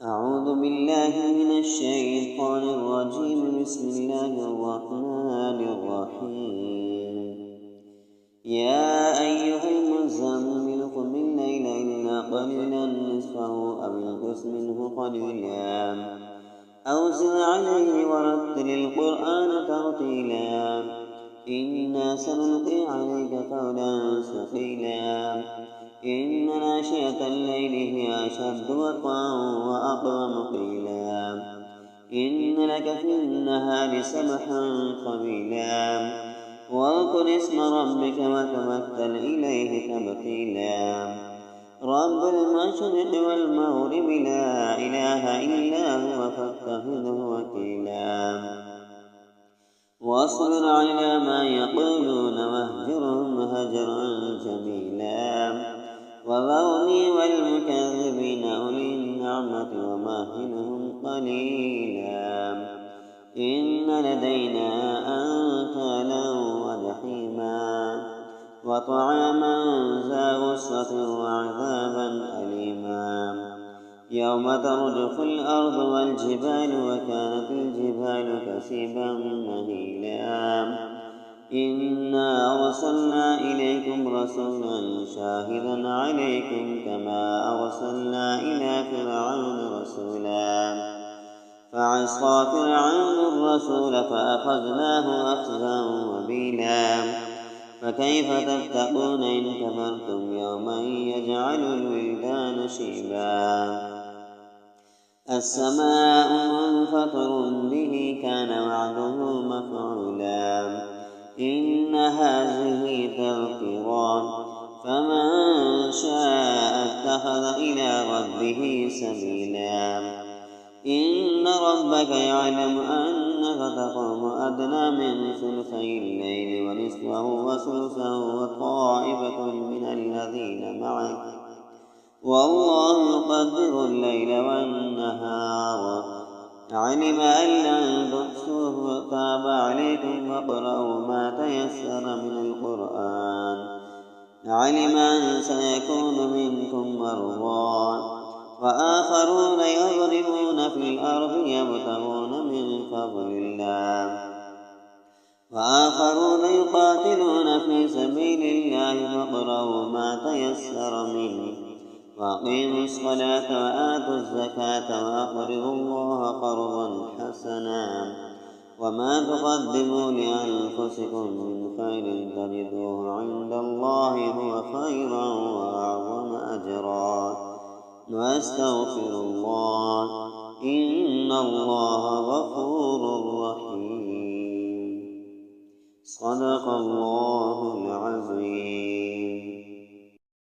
أعوذ بالله من الشيطان الرجيم. بسم الله الرحمن الرحيم. يا أيها المزمل قم الليل إلا قليلا نصفه أو انقص منه قليلا أو زد عليه ورتل القرآن ترتيلا إنا سنلقي عليك قولا ثقيلا إن ناشئة الليل هي أشد وطئا وأقوم قيلا إن لك في النهار سبحا طويلا واذكر اسم ربك وتبتل إليه تبتيلا رب المشرق والمغرب لا إله إلا هو فاتخذه وكيلا واصبر على ما يقولون واهجرهم هجرا جميلا وذرني والمكذبين أولي النعمة ومهلهم قليلا إن لدينا أنكالا وجحيما وطعاما ذا غصة وعذابا أليما يوم ترجف الأرض والجبال وكانت الجبال كثيبا مهيلا إنا أرسلنا إليكم رسولا شاهدا عليكم كما أرسلنا إلى فرعون رسولا فعصى فرعون الرسول فأخذناه أخذا وبيلا فكيف تتقون إن كفرتم يوما يجعل الولدان شيبا السماء منفطر به كان وعده مفعولا إن هذه تذكرة فمن شاء اتخذ إلى ربه سبيلا إن ربك يعلم أنك تقوم أدنى من ثلثي الليل ونصفه وثلثه وطائفة من الذين معك والله يقدر الليل والنهار علم أن لن تحصوه تاب عليكم فاقرأوا ما تيسر من القرآن علم أن سيكون منكم مرضى وآخرون يضربون في الأرض يبتغون من فضل الله وآخرون يقاتلون في سبيل الله فاقرأوا ما تيسر منه وأقيموا الصلاة وآتوا الزكاة وأقرضوا الله قرضا حسنا وما تقدموا لأنفسكم من خير تجدوه عند الله هو خيرا وأعظم أجرا وأستغفر الله إن الله غفور رحيم. صدق الله